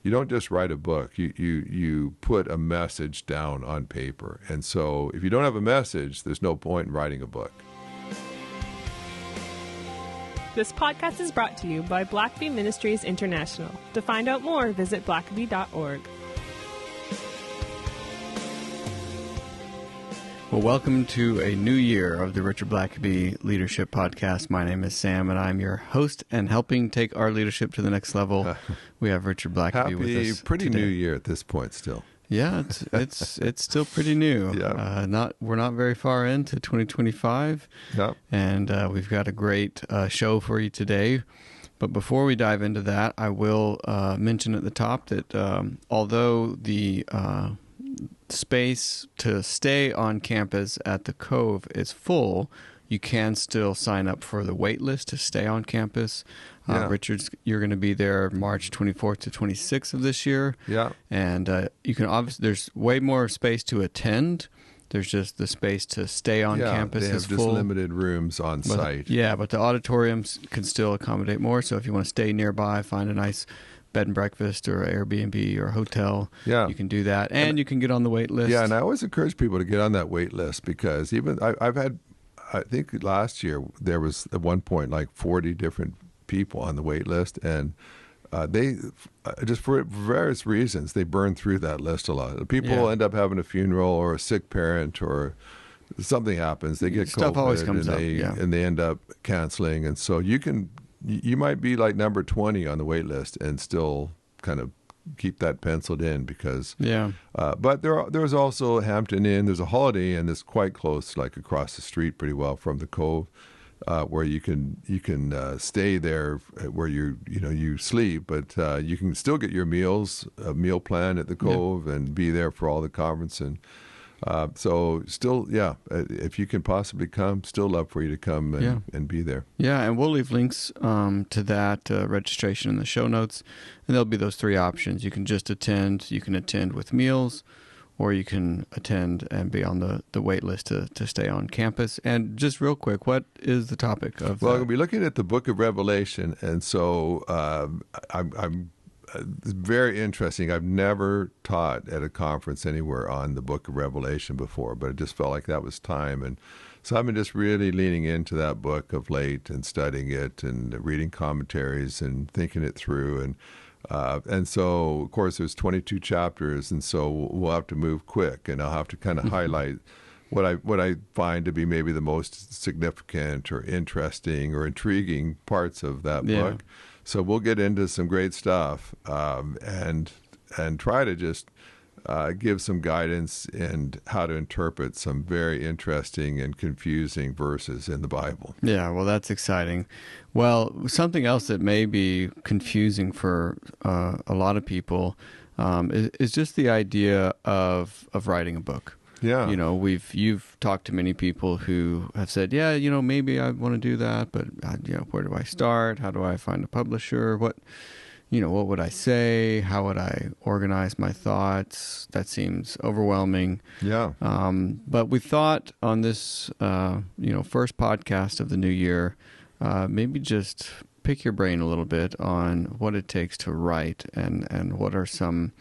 you don't just write a book. You put a message down on paper. And so if you don't have a message, there's no point in writing a book. This podcast is brought to you by Blackaby Ministries International. To find out more, visit blackaby.org. Well, welcome to a new year of the Richard Blackaby Leadership Podcast. My name is Sam, and I'm your host, and helping take our leadership to the next level, we have Richard Blackaby with us Pretty today. new year at this point still. Yeah, it's still pretty new. Yeah. We're not very far into 2025, and we've got a great show for you today. But before we dive into that, I will mention at the top that although the space to stay on campus at the Cove is full, you can still sign up for the wait list to stay on campus. Richard, you're going to be there March 24th to 26th of this year. Yeah. And you can obviously, there's way more space to attend. There's just the space to stay on campus is full. They have just limited rooms on site. Yeah, but the auditoriums can still accommodate more. So if you want to stay nearby, find a nice bed and breakfast or Airbnb or hotel, you can do that. And you can get on the wait list. Yeah, and I always encourage people to get on that wait list because even I've had, I think last year there was at one point like 40 different people on the wait list, and they just for various reasons they burn through that list a lot. People end up having a funeral or a sick parent or something happens. They get stuff COVID always comes and up, and they end up canceling, and so you might be like number 20 on the wait list and still kind of keep that penciled in because but there's also Hampton Inn. There's a Holiday Inn that's quite close, like across the street pretty well from the Cove, where you can stay there where you sleep, but you can still get your meals, a meal plan at the Cove and be there for all the conference. And so still, if you can possibly come, still love for you to come and be there. Yeah, and we'll leave links to that registration in the show notes. And there'll be those three options. You can just attend. You can attend with meals, or you can attend and be on the wait list to stay on campus. And just real quick, what is the topic of Well, I'm going to be looking at the book of Revelation. And so I'm it's very interesting. I've never taught at a conference anywhere on the book of Revelation before, but it just felt like that was time. And so I've been just really leaning into that book of late and studying it and reading commentaries and thinking it through. And so, of course, there's 22 chapters, and so we'll have to move quick, and I'll have to kind of highlight what I find to be maybe the most significant or interesting or intriguing parts of that book. So we'll get into some great stuff and try to just give some guidance in how to interpret some very interesting and confusing verses in the Bible. Yeah, well, that's exciting. Well, something else that may be confusing for a lot of people is just the idea of writing a book. Yeah. You've talked to many people who have said, maybe I want to do that, but where do I start? How do I find a publisher? What would I say? How would I organize my thoughts? That seems overwhelming. Yeah. But we thought on this, first podcast of the new year, maybe just pick your brain a little bit on what it takes to write and what are some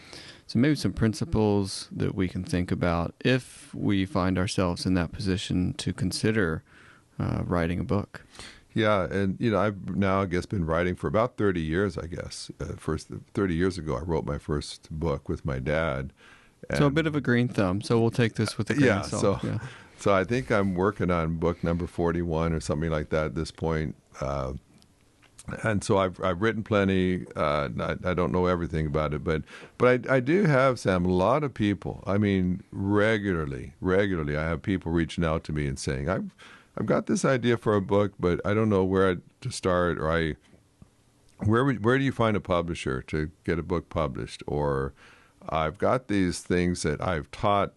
principles that we can think about if we find ourselves in that position to consider writing a book. Yeah, and I've now, I guess, been writing for about 30 years, I guess. 30 years ago, I wrote my first book with my dad. So a bit of a green thumb, so we'll take this with a grain of salt. So I think I'm working on book number 41 or something like that at this point. And so I've written plenty. I don't know everything about it, but I do have, Sam, a lot of people. I mean, regularly, I have people reaching out to me and saying, I've got this idea for a book, but I don't know where to start, or where do you find a publisher to get a book published? Or I've got these things that I've taught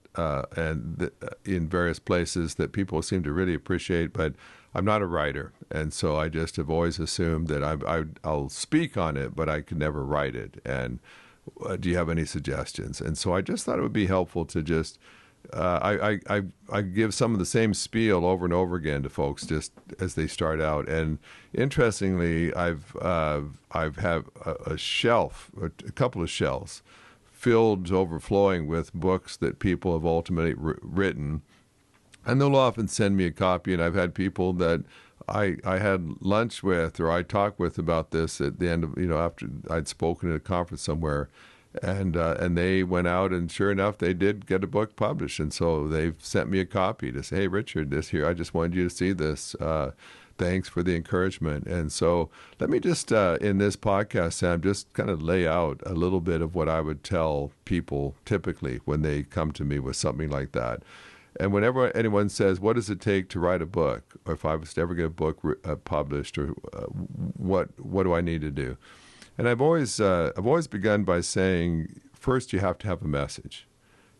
in various places that people seem to really appreciate, but I'm not a writer, and so I just have always assumed that I'll speak on it, but I could never write it. And do you have any suggestions? And so I just thought it would be helpful to just I give some of the same spiel over and over again to folks just as they start out. And interestingly, I've had a shelf, a couple of shelves, filled to overflowing with books that people have ultimately written, and they'll often send me a copy. And I've had people that I had lunch with or I talked with about this at the end of, after I'd spoken at a conference somewhere. And they went out, and sure enough, they did get a book published. And so they've sent me a copy to say, hey, Richard, this here, I just wanted you to see this. Thanks for the encouragement. And so let me just, in this podcast, Sam, just kind of lay out a little bit of what I would tell people typically when they come to me with something like that. And whenever anyone says, what does it take to write a book? Or if I was to ever get a book published, or what do I need to do? And I've always begun by saying, first you have to have a message.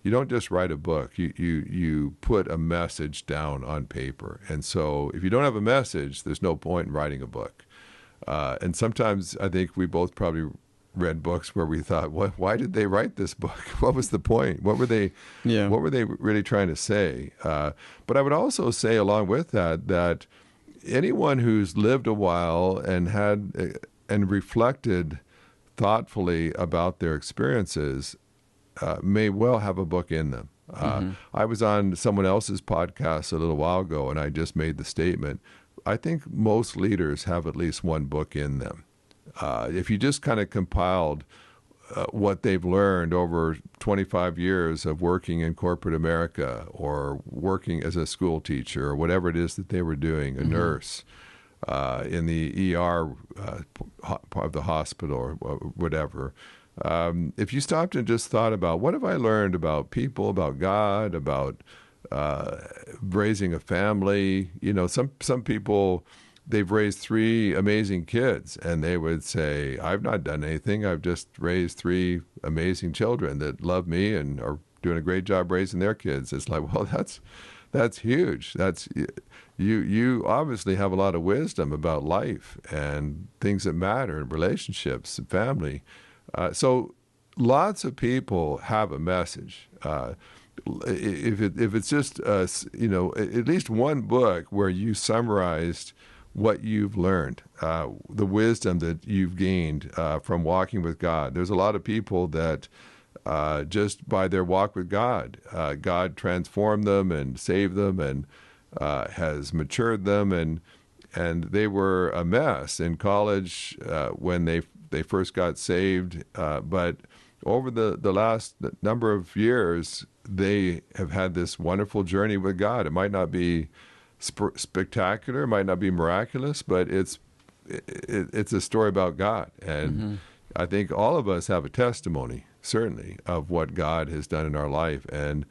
You don't just write a book. You put a message down on paper. And so if you don't have a message, there's no point in writing a book. And sometimes I think we both probably read books where we thought, why did they write this book? What was the point? What were they really trying to say? But I would also say along with that anyone who's lived a while and had and reflected thoughtfully about their experiences may well have a book in them. I was on someone else's podcast a little while ago, and I just made the statement, I think most leaders have at least one book in them. If you just kind of compiled what they've learned over 25 years of working in corporate America or working as a school teacher or whatever it is that they were doing, a nurse, in the ER part of the hospital or whatever. If you stopped and just thought about, what have I learned about people, about God, about raising a family? Some people, they've raised 3 amazing kids, and they would say, I've not done anything. I've just raised 3 amazing children that love me and are doing a great job raising their kids. It's like, well, that's huge. That's you obviously have a lot of wisdom about life and things that matter and relationships and family. So lots of people have a message. If it's just at least one book where you summarized what you've learned, the wisdom that you've gained from walking with God. There's a lot of people that just by their walk with God, God transformed them and saved them and has matured them, and they were a mess in college when they first got saved, but over the last number of years, they have had this wonderful journey with God. It might not be spectacular, it might not be miraculous, but it's a story about God, and I think all of us have a testimony, certainly, of what God has done in our life. And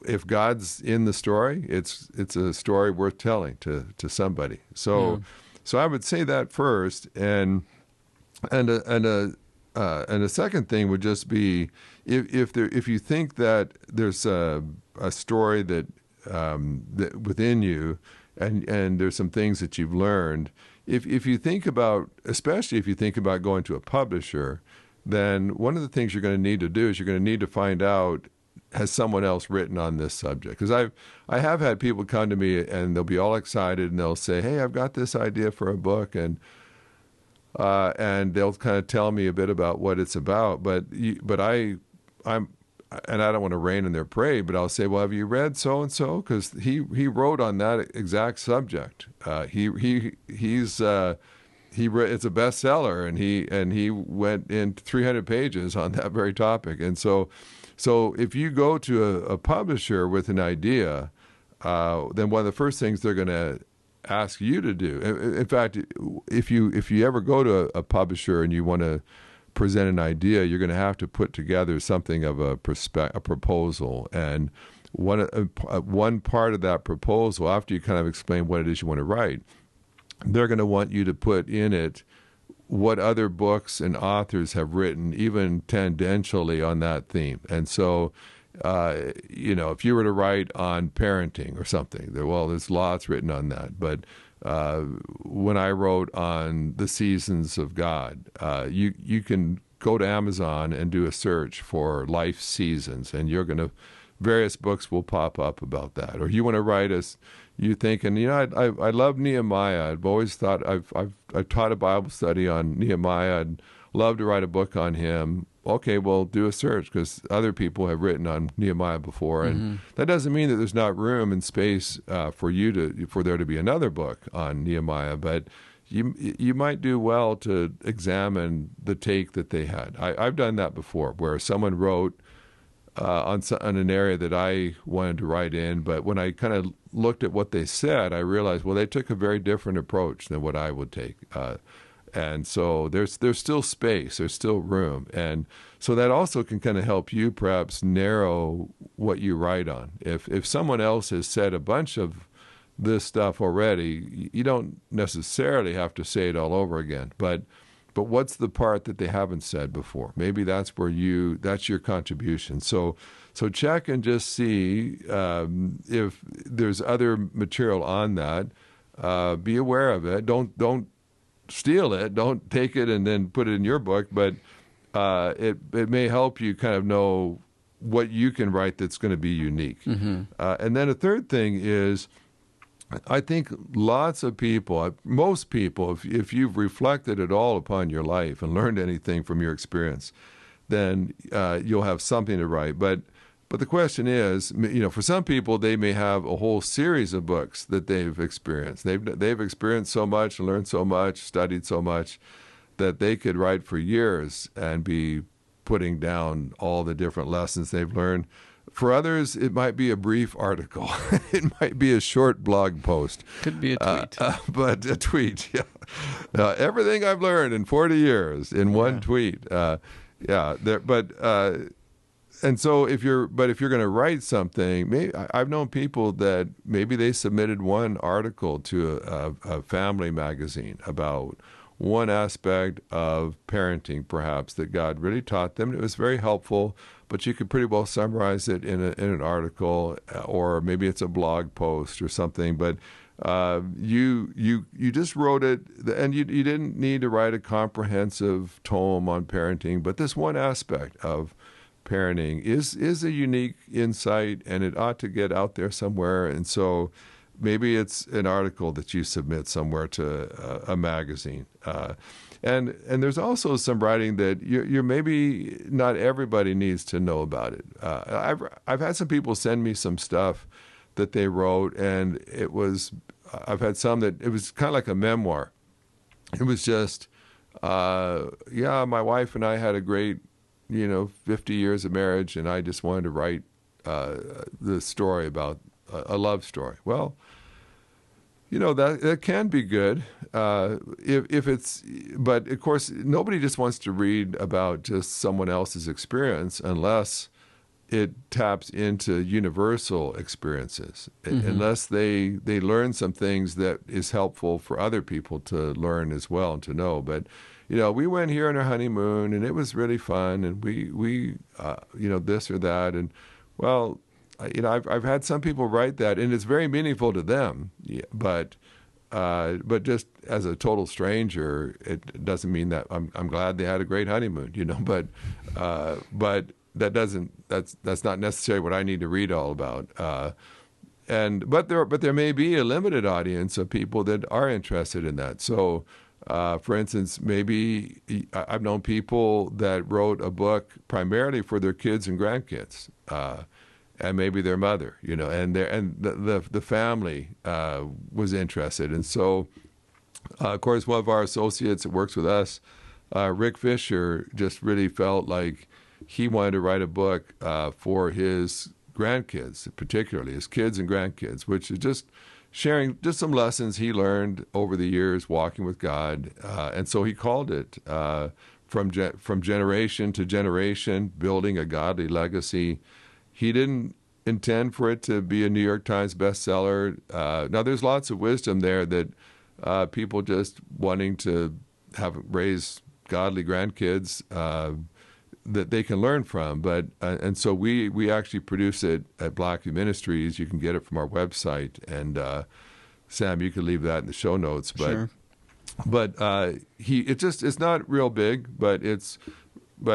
if God's in the story, it's a story worth telling to somebody. So I would say that first, and a second thing would just be if you think that there's a story that within you, and there's some things that you've learned. If you think about, especially if you think about going to a publisher, then one of the things you're going to need to do is you're going to need to find out, has someone else written on this subject? Because I have had people come to me and they'll be all excited and they'll say, hey, I've got this idea for a book, and they'll kind of tell me a bit about what it's about. But I don't want to rain in their parade, but I'll say, well, have you read so and so? Because he wrote on that exact subject. It's a bestseller, and he went in 300 pages on that very topic. And so if you go to a publisher with an idea, then one of the first things they're going to ask you to do. In fact, if you ever go to a publisher and you want to present an idea, you're going to have to put together something of a proposal. And one part of that proposal, after you kind of explain what it is you want to write, they're going to want you to put in it what other books and authors have written, even tangentially, on that theme. And so, if you were to write on parenting or something, there's lots written on that. But when I wrote on the seasons of God, you can go to Amazon and do a search for life seasons, and you're going to various books will pop up about that. Or you want to write us, you thinking, I love Nehemiah. I've always thought I've taught a Bible study on Nehemiah. I'd love to write a book on him. Okay, well, do a search, because other people have written on Nehemiah before, and that doesn't mean that there's not room and space for there to be another book on Nehemiah. But you might do well to examine the take that they had. I've done that before, where someone wrote on an area that I wanted to write in, but when I kind of looked at what they said, I realized, well, they took a very different approach than what I would take. And so there's still space, there's still room. And so that also can kind of help you perhaps narrow what you write on. If someone else has said a bunch of this stuff already, you don't necessarily have to say it all over again. But what's the part that they haven't said before? Maybe that's that's your contribution. So check and just see if there's other material on that. Be aware of it. Don't steal it. Don't take it and then put it in your book. But it may help you kind of know what you can write that's going to be unique. And then a third thing is, I think lots of people, most people, if you've reflected at all upon your life and learned anything from your experience, then you'll have something to write. But the question is, for some people, they may have a whole series of books that they've experienced. They've experienced so much, learned so much, studied so much, that they could write for years and be putting down all the different lessons they've learned. For others, it might be a brief article. It might be a short blog post. Could be a tweet. But a tweet, yeah. Everything I've learned in 40 years in one tweet. And so if you're going to write something, I've known people that maybe they submitted one article to a family magazine about one aspect of parenting, perhaps, that God really taught them. It was very helpful, but you could pretty well summarize it in an article, or maybe it's a blog post or something. But you just wrote it, and you didn't need to write a comprehensive tome on parenting. But this one aspect of parenting is a unique insight, and it ought to get out there somewhere. And so maybe it's an article that you submit somewhere to a magazine. And there's also some writing that you're maybe not everybody needs to know about it. I've had some people send me some stuff that they wrote, and I've had some that it was kind of like a memoir. It was just, my wife and I had a great, 50 years of marriage, and I just wanted to write the story about a love story. Well, that can be good if it's, but of course nobody just wants to read about just someone else's experience unless it taps into universal experiences, unless they learn some things that is helpful for other people to learn as well and to know. But we went here on our honeymoon, and it was really fun, and we this or that, and well, I've had some people write that, and it's very meaningful to them. But just as a total stranger, it doesn't mean that I'm glad they had a great honeymoon. But that's not necessarily what I need to read all about. But there may be a limited audience of people that are interested in that. So, for instance, maybe I've known people that wrote a book primarily for their kids and grandkids. And maybe their mother, and the family was interested. And so, of course, one of our associates that works with us, Rick Fisher, just really felt like he wanted to write a book for his grandkids, particularly his kids and grandkids, which is just sharing just some lessons he learned over the years walking with God. And so he called it From Generation to Generation, Building a Godly Legacy. He didn't intend for it to be a New York Times bestseller. Now, there's lots of wisdom there that people just wanting to raise godly grandkids that they can learn from. But and so we actually produce it at Blackview Ministries. You can get it from our website, and Sam, you can leave that in the show notes. But sure. But it's not real big, but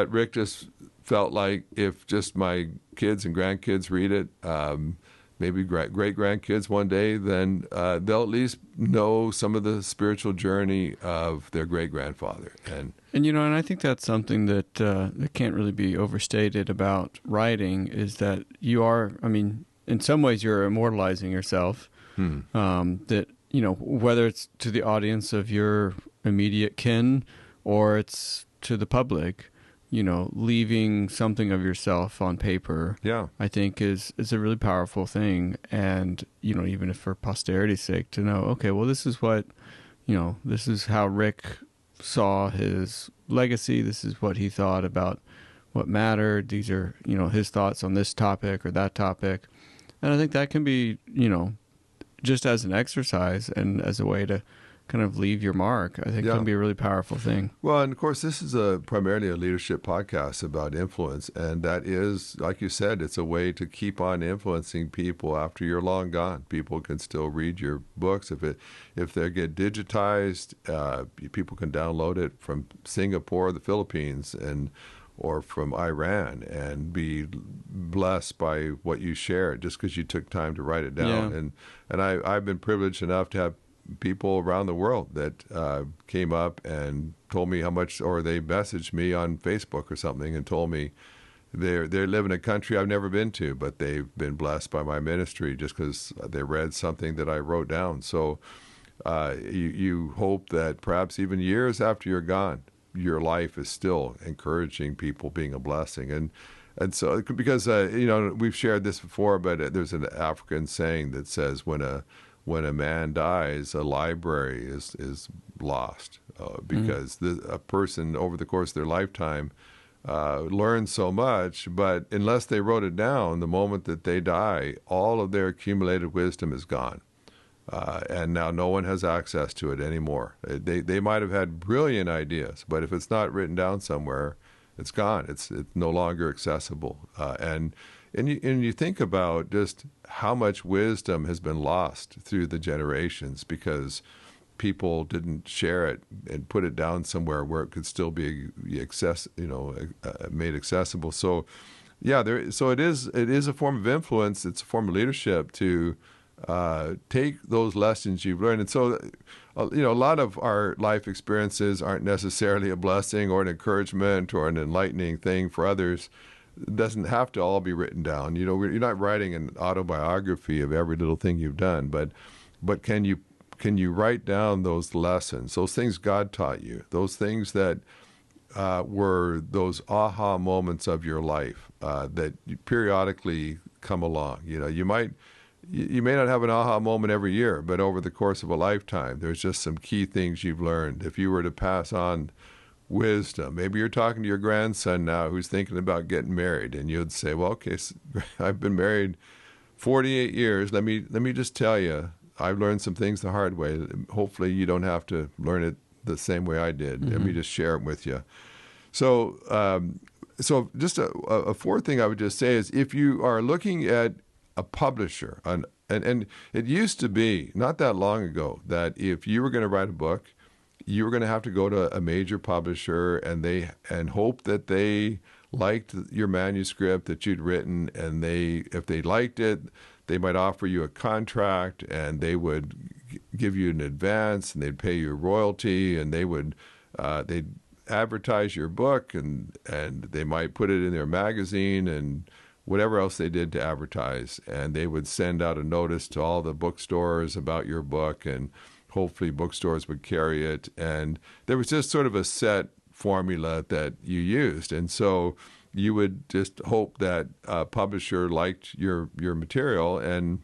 Rick just felt like if just my kids and grandkids read it, maybe great-grandkids one day, then they'll at least know some of the spiritual journey of their great-grandfather. And and I think that's something that can't really be overstated about writing, is that you are, in some ways you're immortalizing yourself. That, whether it's to the audience of your immediate kin or it's to the public, leaving something of yourself on paper, I think is a really powerful thing. And, even if for posterity's sake, to know, okay, well, this is what, this is how Rick saw his legacy. This is what he thought about what mattered. These are, his thoughts on this topic or that topic. And I think that can be, just as an exercise and as a way to kind of leave your mark, I think can be a really powerful thing. Well, and of course, this is primarily a leadership podcast about influence. And that is, like you said, it's a way to keep on influencing people after you're long gone. People can still read your books. If they get digitized, people can download it from Singapore, the Philippines, or from Iran, and be blessed by what you shared just because you took time to write it down. And I've been privileged enough to have people around the world that came up and told me how much, or they messaged me on Facebook or something and told me they live in a country I've never been to, but they've been blessed by my ministry just because they read something that I wrote down. So you hope that perhaps even years after you're gone, your life is still encouraging people, being a blessing. And so, because we've shared this before, but there's an African saying that says when a man dies, a library is lost, because a person over the course of their lifetime learns so much, but unless they wrote it down, the moment that they die, all of their accumulated wisdom is gone. And now no one has access to it anymore. They might have had brilliant ideas, but if it's not written down somewhere, it's gone. It's no longer accessible. And you think about just how much wisdom has been lost through the generations because people didn't share it and put it down somewhere where it could still be made accessible. So, so it is a form of influence. It's a form of leadership to take those lessons you've learned. And so, a lot of our life experiences aren't necessarily a blessing or an encouragement or an enlightening thing for others. It doesn't have to all be written down. You're not writing an autobiography of every little thing you've done, but can you write down those lessons, those things God taught you, those things that were those aha moments of your life that periodically come along. You may not have an aha moment every year, but over the course of a lifetime, there's just some key things you've learned. If you were to pass on wisdom, maybe you're talking to your grandson now who's thinking about getting married, and you'd say, well, okay, I've been married 48 years. Let me just tell you, I've learned some things the hard way. Hopefully you don't have to learn it the same way I did. Mm-hmm. Let me just share it with you. So just a fourth thing I would just say is, if you are looking at a publisher, and it used to be not that long ago that if you were going to write a book, you were going to have to go to a major publisher and hope that they liked your manuscript that you'd written, and if they liked it, they might offer you a contract, and they would give you an advance, and they'd pay you a royalty, and they'd advertise your book, and they might put it in their magazine and whatever else they did to advertise, and they would send out a notice to all the bookstores about your book, and hopefully bookstores would carry it. And there was just sort of a set formula that you used, and so you would just hope that a publisher liked your material, and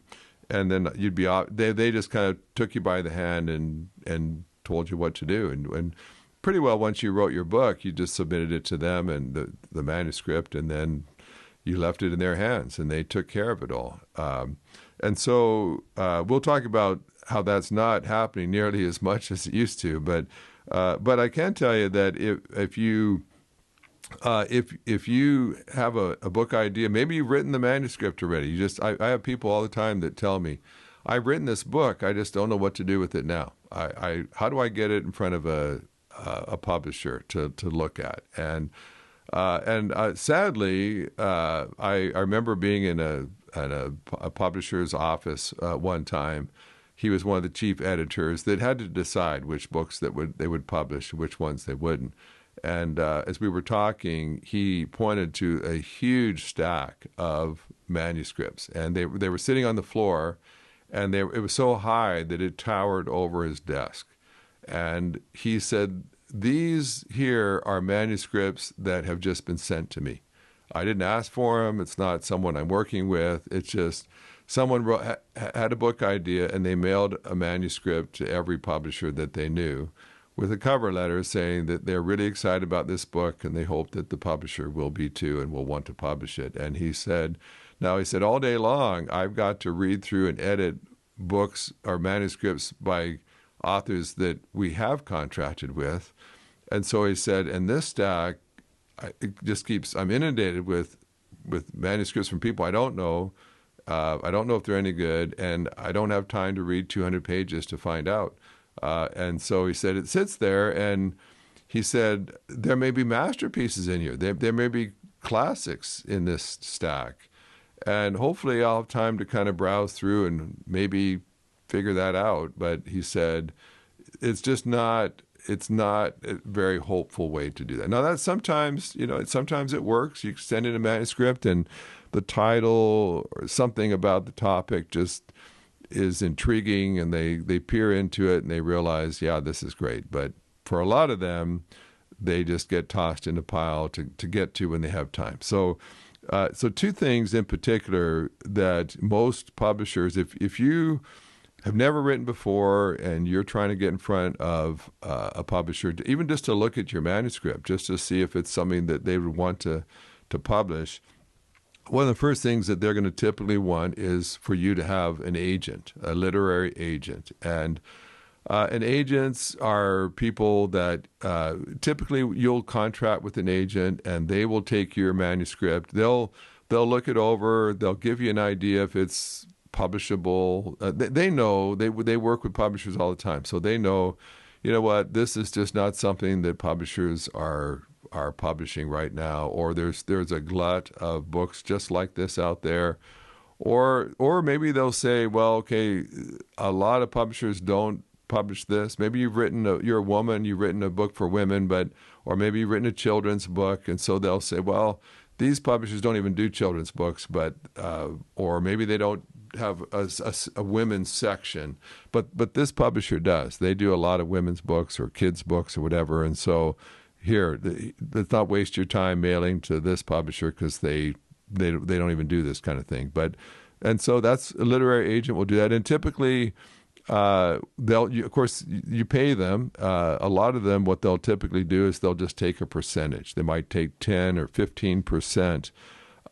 then you'd be out. They just kind of took you by the hand and told you what to do, and pretty well once you wrote your book, you just submitted it to them and the manuscript, and then you left it in their hands, and they took care of it all. And so we'll talk about how that's not happening nearly as much as it used to. But I can tell you that if you have a book idea, maybe you've written the manuscript already. I have people all the time that tell me, I've written this book, I just don't know what to do with it now. How do I get it in front of a publisher to look at? And Sadly, I remember being in a publisher's office one time. He was one of the chief editors that had to decide which books they would publish, which ones they wouldn't. And as we were talking, he pointed to a huge stack of manuscripts, and they were sitting on the floor, and it was so high that it towered over his desk. And he said, "These here are manuscripts that have just been sent to me. I didn't ask for them. It's not someone I'm working with. It's just someone had a book idea, and they mailed a manuscript to every publisher that they knew with a cover letter saying that they're really excited about this book, and they hope that the publisher will be too and will want to publish it." And he said, all day long, I've got to read through and edit books or manuscripts by authors that we have contracted with. And so he said, and this stack, I'm inundated with manuscripts from people I don't know. I don't know if they're any good, and I don't have time to read 200 pages to find out. And so he said, it sits there, and he said, there may be masterpieces in here. There may be classics in this stack. And hopefully I'll have time to kind of browse through and maybe figure that out. But he said, it's not a very hopeful way to do that. Now, that sometimes it works. You send in a manuscript and the title or something about the topic just is intriguing, and they peer into it and they realize, yeah, this is great. But for a lot of them, they just get tossed in a pile to get to when they have time. So two things in particular that most publishers, if you have never written before and you're trying to get in front of a publisher, even just to look at your manuscript, just to see if it's something that they would want to publish, one of the first things that they're going to typically want is for you to have an agent, a literary agent. And agents are people that typically you'll contract with an agent, and they will take your manuscript. They'll look it over. They'll give you an idea if it's publishable. They know they work with publishers all the time, so they know, you know what, this is just not something that publishers are publishing right now, or there's a glut of books just like this out there, or maybe they'll say, well, okay, a lot of publishers don't publish this. Maybe you're a woman, you've written a book for women, or maybe you've written a children's book, and so they'll say, well, these publishers don't even do children's books, or maybe they don't have a women's section, but this publisher does. They do a lot of women's books or kids' books or whatever, and so here, let's not waste your time mailing to this publisher because they don't even do this kind of thing. And so that's a literary agent will do that, and typically of course you pay them. A lot of them, what they'll typically do is they'll just take a percentage. They might take 10 or 15%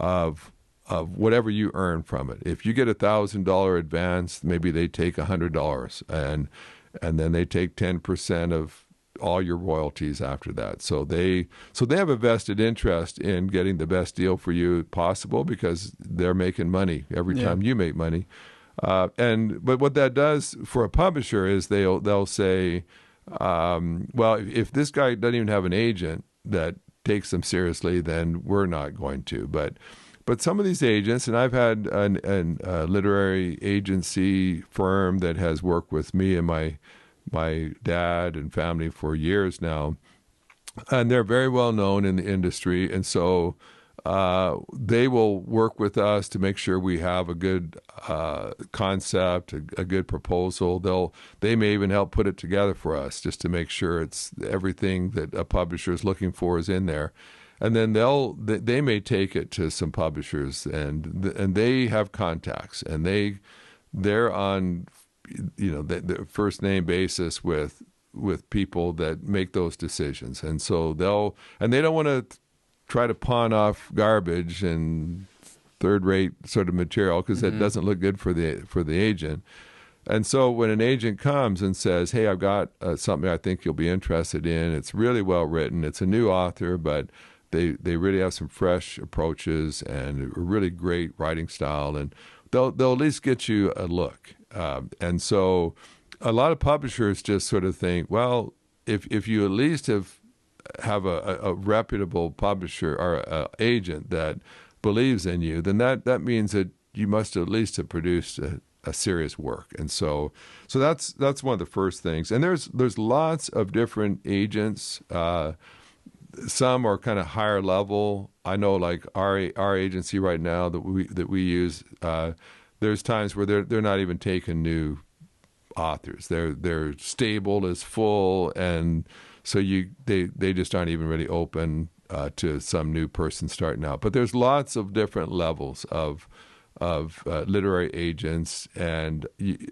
of whatever you earn from it. If you get $1,000 advance, maybe they take $100, and then they take 10% of all your royalties after that. So they have a vested interest in getting the best deal for you possible, because they're making money every time you make money. But what that does for a publisher is they'll say, well, if this guy doesn't even have an agent that takes them seriously, then we're not going to. But some of these agents, and I've had a literary agency firm that has worked with me and my dad and family for years now, and they're very well known in the industry, and so they will work with us to make sure we have a good concept, a good proposal. They may even help put it together for us just to make sure it's everything that a publisher is looking for is in there. And then they may take it to some publishers, and they have contacts, and they're on the first name basis with people that make those decisions, and so they don't want to try to pawn off garbage and third-rate sort of material, because that doesn't look good for the agent. And so when an agent comes and says, "Hey, I've got something I think you'll be interested in. It's really well written. It's a new author, but they really have some fresh approaches and a really great writing style," and they'll at least get you a look. And so a lot of publishers just sort of think, well, if you at least have have a reputable publisher or agent that believes in you, then that means that you must at least have produced a serious work. And so that's one of the first things. And there's lots of different agents. Some are kind of higher level. I know, like our agency right now that we use. There's times where they're not even taking new authors. Their stable is full, and so they just aren't even really open to some new person starting out. But there's lots of different levels of literary agents, and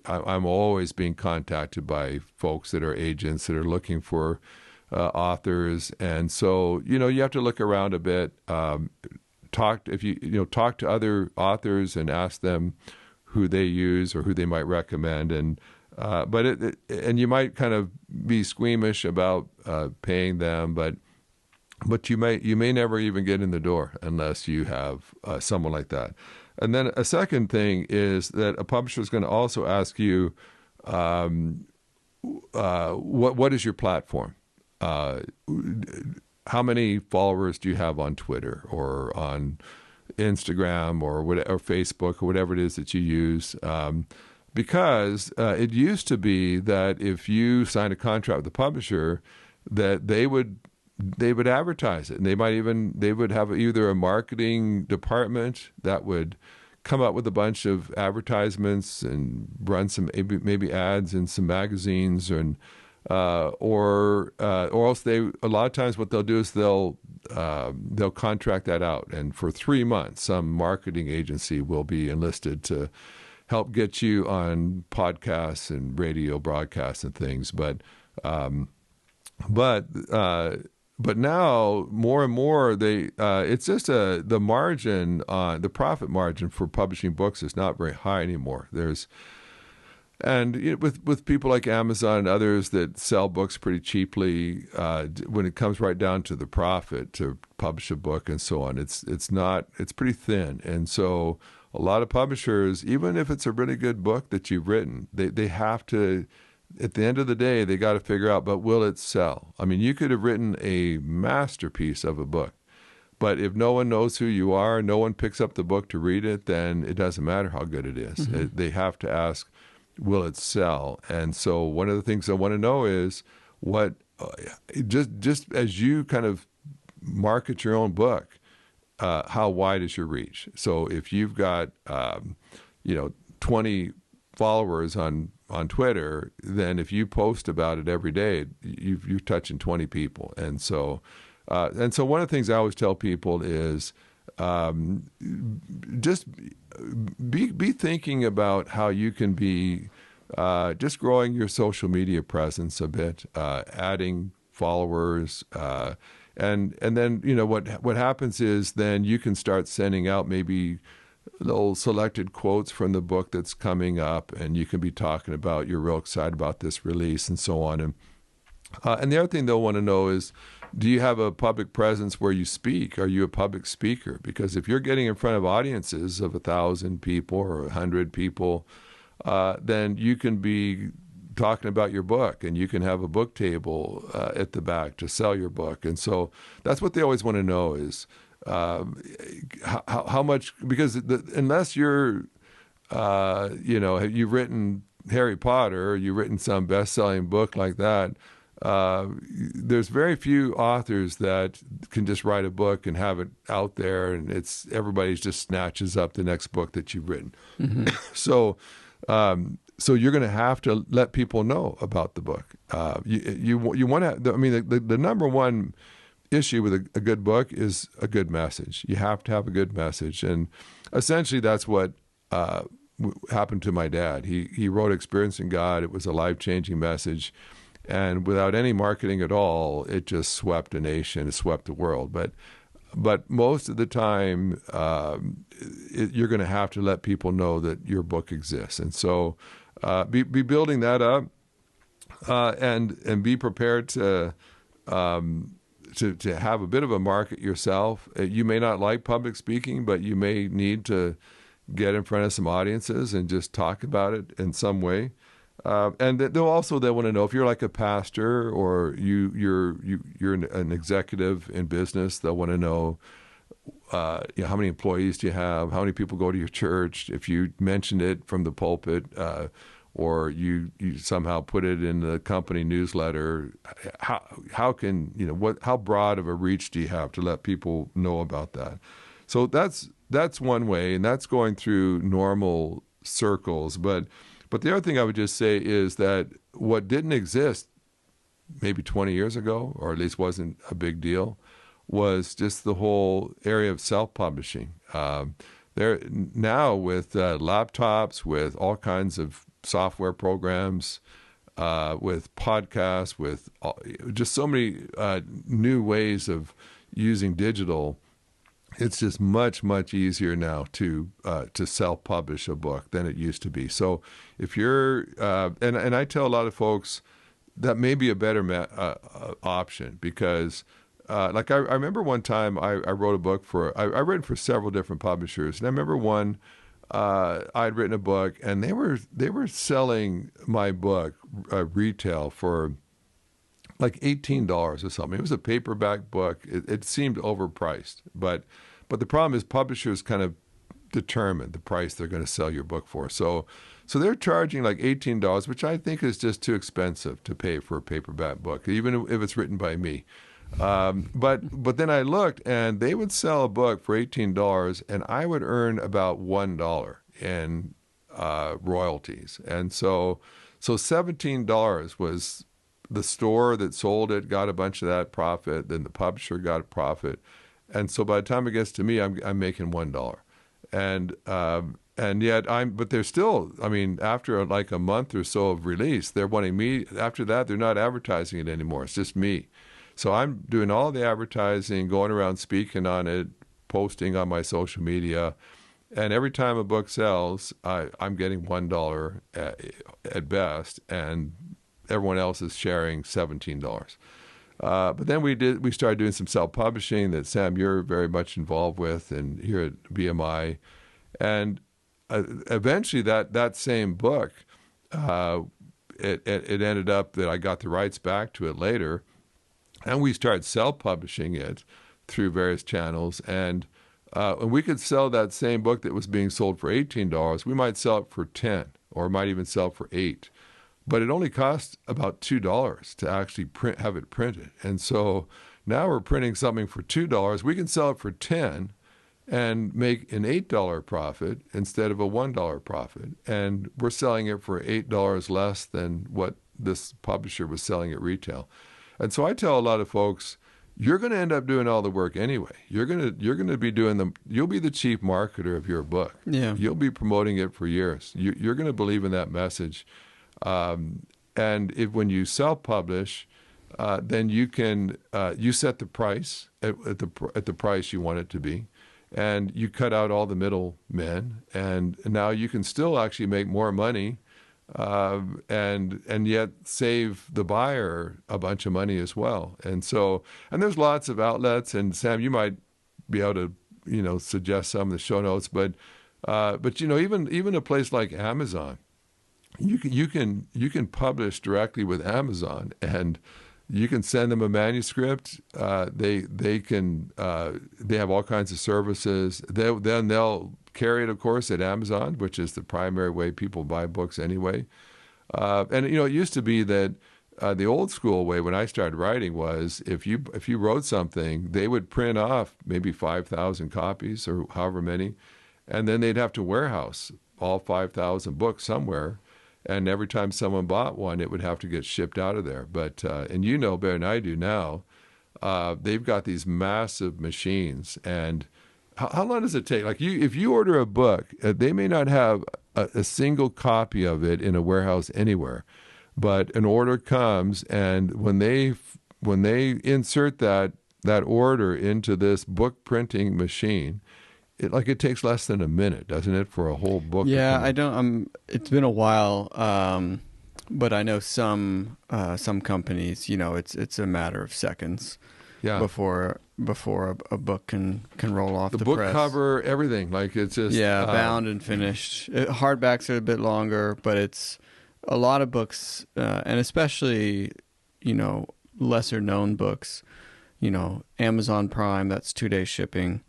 I'm always being contacted by folks that are agents that are looking for authors, and so you have to look around a bit. Talk to other authors and ask them who they use or who they might recommend, and you might kind of be squeamish about paying them, but you may never even get in the door unless you have someone like that. And then a second thing is that a publisher is going to also ask you, what is your platform? How many followers do you have on Twitter or on Instagram or Facebook or whatever it is that you use? Because it used to be that if you signed a contract with the publisher, that they would advertise it, and they would have either a marketing department that would come up with a bunch of advertisements and run some maybe ads in some magazines, and or else a lot of times what they'll do is they'll contract that out, and for 3 months some marketing agency will be enlisted to help get you on podcasts and radio broadcasts and things. But now more and more it's just the margin on the profit margin for publishing books is not very high anymore. With people like Amazon and others that sell books pretty cheaply, when it comes right down to the profit to publish a book and so on, it's pretty thin. And so a lot of publishers, even if it's a really good book that you've written, they have to, at the end of the day, they got to figure out, but will it sell? I mean, you could have written a masterpiece of a book, but if no one knows who you are, no one picks up the book to read it, then it doesn't matter how good it is. Mm-hmm. They have to ask, will it sell? And so one of the things I want to know is what, just as you kind of market your own book, how wide is your reach? So if you've got 20 followers on Twitter, then if you post about it every day, you're touching 20 people. And so one of the things I always tell people is just be thinking about how you can be just growing your social media presence a bit, adding followers, and then what happens is then you can start sending out maybe little selected quotes from the book that's coming up, and you can be talking about you're real excited about this release and so on. And the other thing they'll want to know is, do you have a public presence where you speak? Are you a public speaker? Because if you're getting in front of audiences of 1,000 people or 100 people, then you can be talking about your book, and you can have a book table at the back to sell your book. And so that's what they always want to know is how much, because unless you're, you've written Harry Potter, or you've written some best-selling book like that, there's very few authors that can just write a book and have it out there, and everybody just snatches up the next book that you've written. Mm-hmm. So you're going to have to let people know about the book. You want to. I mean, the number one issue with a good book is a good message. You have to have a good message, and essentially that's what happened to my dad. He wrote Experiencing God. It was a life-changing message, and without any marketing at all, it just swept a nation. It swept the world. But most of the time, you're going to have to let people know that your book exists, and so be building that up, and be prepared to have a bit of a market yourself. You may not like public speaking, but you may need to get in front of some audiences and just talk about it in some way. And they'll want to know if you're like a pastor or you're an executive in business. They'll want to know, how many employees do you have? How many people go to your church? If you mentioned it from the pulpit, or you somehow put it in the company newsletter, how broad of a reach do you have to let people know about that? So that's one way, and that's going through normal circles. But the other thing I would just say is that what didn't exist maybe 20 years ago, or at least wasn't a big deal, was just the whole area of self-publishing. There now with laptops, with all kinds of software programs, with podcasts, with just so many new ways of using digital, it's just much, much easier now to self-publish a book than it used to be. So if you're, and I tell a lot of folks that may be a better option, because like I remember one time I wrote a book I've written for several different publishers, and I remember one, I'd written a book, and they were selling my book retail for like $18 or something. It was a paperback book. It seemed overpriced, but the problem is publishers kind of determine the price they're going to sell your book for. So they're charging like $18, which I think is just too expensive to pay for a paperback book, even if it's written by me. But then I looked, and they would sell a book for $18, and I would earn about $1 in royalties. And so $17 was the store that sold it, got a bunch of that profit, then the publisher got a profit. And so by the time it gets to me, I'm making $1. And yet but they're still, after like a month or so of release, they're wanting me. After that, they're not advertising it anymore. It's just me. So I'm doing all the advertising, going around speaking on it, posting on my social media. And every time a book sells, I'm getting $1 at best, and everyone else is sharing $17. But then we started doing some self-publishing that, Sam, you're very much involved with, and here at BMI. And eventually that same book, it ended up that I got the rights back to it later, and we started self-publishing it through various channels. And we could sell that same book that was being sold for $18. We might sell it for $10, or might even sell it for $8. But it only costs about $2 to actually have it printed. And so now we're printing something for $2. We can sell it for $10 and make an $8 profit instead of a $1 profit. And we're selling it for $8 less than what this publisher was selling at retail. And so I tell a lot of folks, you're going to end up doing all the work anyway. You're going to be you'll be the chief marketer of your book. Yeah. You'll be promoting it for years. You're going to believe in that message. And when you self-publish, then you can you set the price at the price you want it to be, and you cut out all the middlemen, and now you can still actually make more money, and yet save the buyer a bunch of money as well. And there's lots of outlets, and Sam, you might be able to suggest some of the show notes, but even a place like Amazon. You can publish directly with Amazon, and you can send them a manuscript. They have all kinds of services. They'll carry it, of course, at Amazon, which is the primary way people buy books anyway. And it used to be that the old school way when I started writing was if you wrote something, they would print off maybe 5,000 copies or however many, and then they'd have to warehouse all 5,000 books somewhere. And every time someone bought one, it would have to get shipped out of there. But and better than I do now, they've got these massive machines. And how long does it take? Like if you order a book, they may not have a single copy of it in a warehouse anywhere, but an order comes, and when they insert that order into this book printing machine, it takes less than a minute, doesn't it, for a whole book? Yeah, I don't. It's been a while, but I know some companies. It's a matter of seconds. Yeah. Before a book can roll off the book press. Cover, everything. Like it's just bound and finished. Hardbacks are a bit longer, but it's a lot of books, and especially, lesser known books, Amazon Prime, that's 2-day shipping.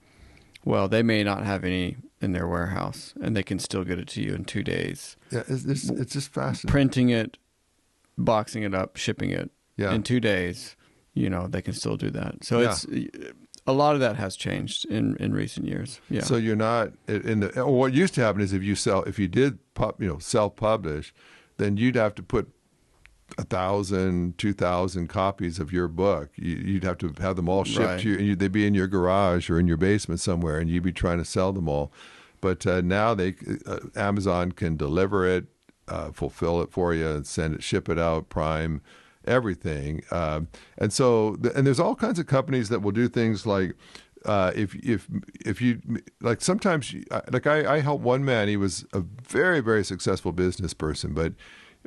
Well, they may not have any in their warehouse, and they can still get it to you in 2 days. Yeah, it's just fascinating. Printing it, boxing it up, shipping it in 2 days, they can still do that. So it's a lot of that has changed in recent years. Yeah. So you're not what used to happen is if you did self-publish, then you'd have to put 1,000, 2,000 copies of your book. You'd have to have them all shipped to you, and they'd be in your garage or in your basement somewhere, and you'd be trying to sell them all. But now Amazon can deliver it, fulfill it for you, and ship it out, Prime, everything. And there's all kinds of companies that will do things like if you like sometimes I helped one man. He was a very, very successful business person,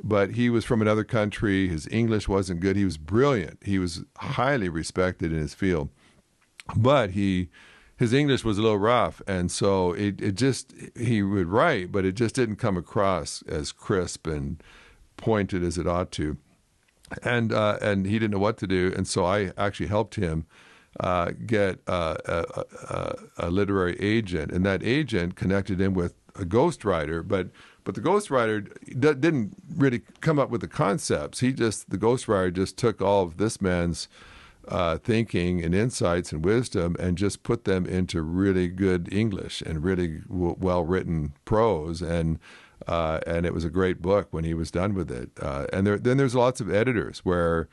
but he was from another country. His English wasn't good. He was brilliant. He was highly respected in his field, but his English was a little rough, and so he would write, but it just didn't come across as crisp and pointed as it ought to, and he didn't know what to do, and so I actually helped him get a literary agent, and that agent connected him with a ghostwriter, but the ghostwriter didn't really come up with the concepts. The ghostwriter just took all of this man's thinking and insights and wisdom and just put them into really good English and really well-written prose, and it was a great book when he was done with it. And then there's lots of editors where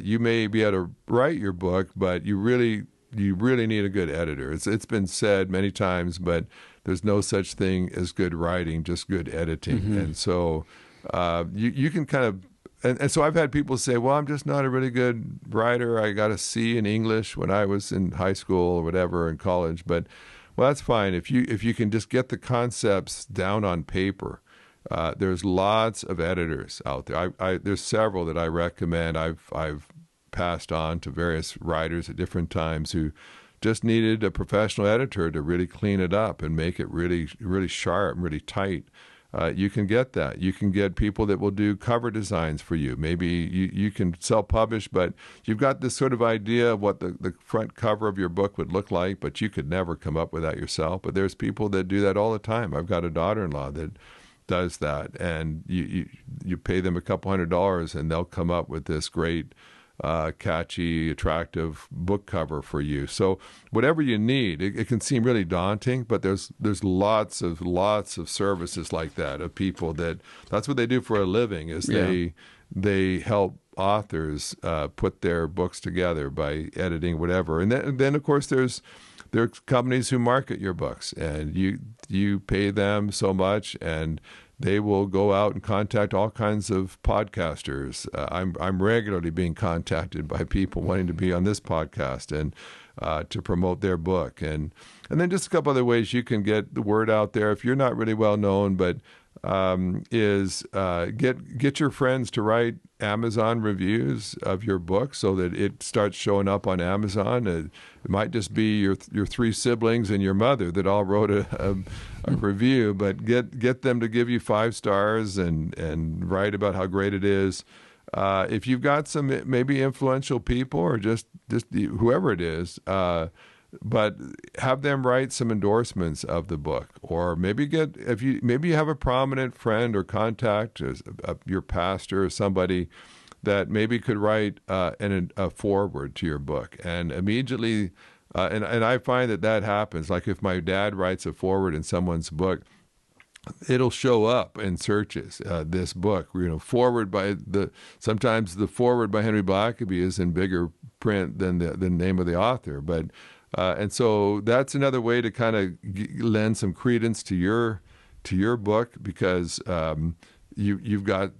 you may be able to write your book, but you really need a good editor. It's been said many times, but there's no such thing as good writing, just good editing. Mm-hmm. And so you can kind of, and so I've had people say, well, I'm just not a really good writer. I got a C in English when I was in high school or whatever in college. But, well, that's fine. If you can just get the concepts down on paper, there's lots of editors out there. There's several that I recommend. I've passed on to various writers at different times who just needed a professional editor to really clean it up and make it really, really sharp and really tight. You can get that. You can get people that will do cover designs for you. Maybe you can self-publish, but you've got this sort of idea of what the front cover of your book would look like, but you could never come up with that yourself. But there's people that do that all the time. I've got a daughter-in-law that does that, and you pay them a couple $100 and they'll come up with this great catchy, attractive book cover for you. So whatever you need, it can seem really daunting, but there's lots of services like that of people that's what they do for a living. Is they help authors put their books together by editing whatever, and then of course there are companies who market your books, and you pay them so much, and they will go out and contact all kinds of podcasters. I'm regularly being contacted by people wanting to be on this podcast and to promote their book. And then just a couple other ways you can get the word out there if you're not really well known, but get your friends to write Amazon reviews of your book so that it starts showing up on Amazon. It might just be your three siblings and your mother that all wrote a review, but get them to give you 5 stars and write about how great it is. If you've got some maybe influential people or just whoever it is, but have them write some endorsements of the book, or maybe you have a prominent friend or contact, your pastor or somebody that maybe could write a foreword to your book, and immediately, and I find that happens. Like if my dad writes a foreword in someone's book, it'll show up in searches. This book, foreword by sometimes the foreword by Henry Blackaby is in bigger print than the name of the author, but. And so that's another way to kind of lend some credence to your book, because you've got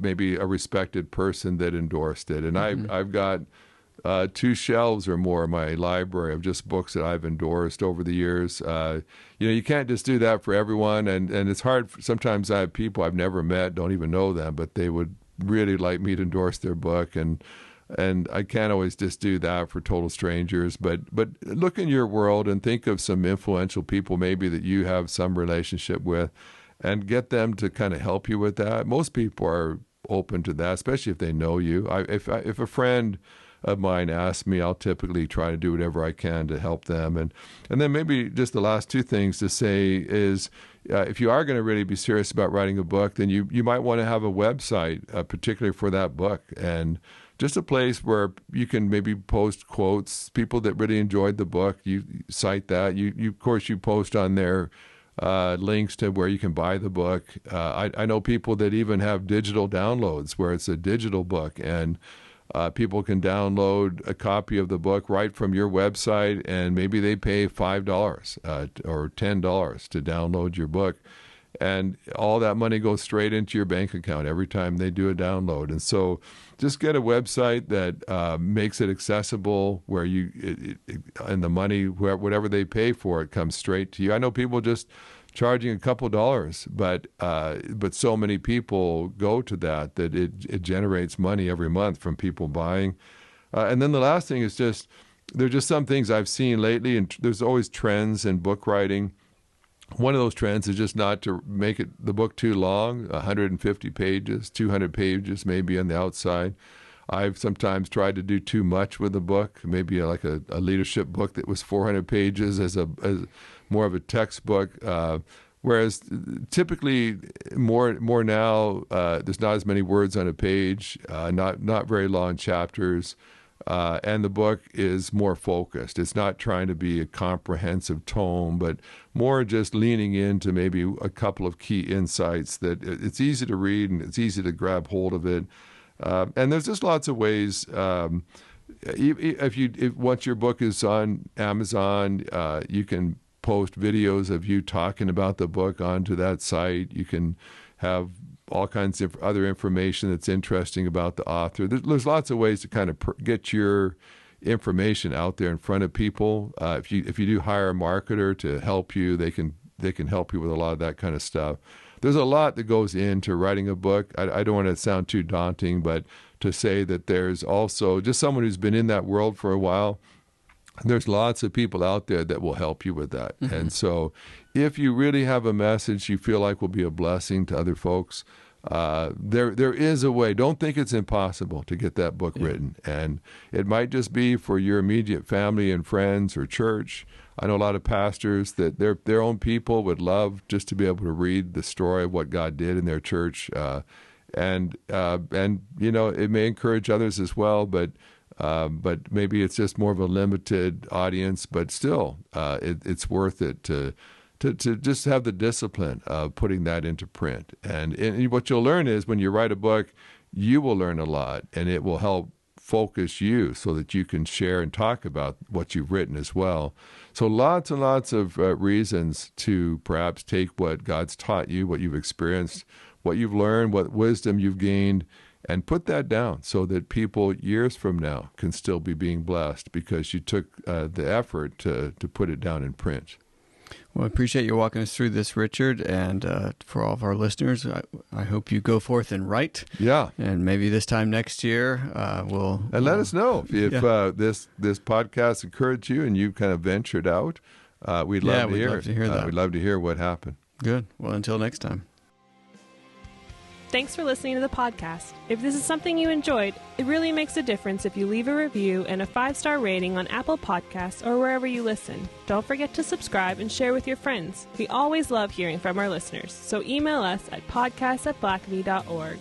maybe a respected person that endorsed it. And mm-hmm. I've got 2 shelves or more in my library of just books that I've endorsed over the years. You can't just do that for everyone, and it's hard. Sometimes I have people I've never met, don't even know them, but they would really like me to endorse their book, and I can't always just do that for total strangers. But look in your world and think of some influential people maybe that you have some relationship with, and get them to kind of help you with that. Most people are open to that, especially if they know you. If a friend of mine asks me, I'll typically try to do whatever I can to help them. And then maybe just the last two things to say is, if you are going to really be serious about writing a book, then you might want to have a website, particularly for that book, and just a place where you can maybe post quotes, people that really enjoyed the book. You cite that. You of course, you post on there links to where you can buy the book. I know people that even have digital downloads where it's a digital book, and people can download a copy of the book right from your website, and maybe they pay $5 or $10 to download your book. And all that money goes straight into your bank account every time they do a download. And so just get a website that makes it accessible, where and the money, whatever they pay for it, comes straight to you. I know people just charging a couple dollars, but so many people go to that it generates money every month from people buying. And then the last thing is just, there's just some things I've seen lately, and there's always trends in book writing. One of those trends is just not to make the book too long, 150 pages, 200 pages maybe on the outside. I've sometimes tried to do too much with a book, maybe like a leadership book that was 400 pages as more of a textbook. Whereas typically more now, there's not as many words on a page, not very long chapters. And the book is more focused. It's not trying to be a comprehensive tome, but more just leaning into maybe a couple of key insights that it's easy to read and it's easy to grab hold of it. And there's just lots of ways. Once your book is on Amazon, you can post videos of you talking about the book onto that site. You can have all kinds of other information that's interesting about the author. There's lots of ways to kind of get your information out there in front of people. If you do hire a marketer to help you, they can help you with a lot of that kind of stuff. There's a lot that goes into writing a book. I don't want to sound too daunting, but to say that there's also just someone who's been in that world for a while. There's lots of people out there that will help you with that. Mm-hmm. And so if you really have a message you feel like will be a blessing to other folks, there is a way. Don't think it's impossible to get that book written. And it might just be for your immediate family and friends or church. I know a lot of pastors that their own people would love just to be able to read the story of what God did in their church. And it may encourage others as well, but maybe it's just more of a limited audience. But still, it's worth it to just have the discipline of putting that into print. And what you'll learn is when you write a book, you will learn a lot, and it will help focus you so that you can share and talk about what you've written as well. So lots and lots of reasons to perhaps take what God's taught you, what you've experienced, what you've learned, what wisdom you've gained, and put that down so that people years from now can still be being blessed because you took the effort to put it down in print. Well, I appreciate you walking us through this, Richard, and for all of our listeners, I hope you go forth and write. Yeah. And maybe this time next year, we'll... And let us know if this podcast encouraged you and you kind of ventured out. We'd love to hear that. We'd love to hear what happened. Good. Well, until next time. Thanks for listening to the podcast. If this is something you enjoyed, it really makes a difference if you leave a review and a 5-star rating on Apple Podcasts or wherever you listen. Don't forget to subscribe and share with your friends. We always love hearing from our listeners, so email us at podcast@blackaby.org.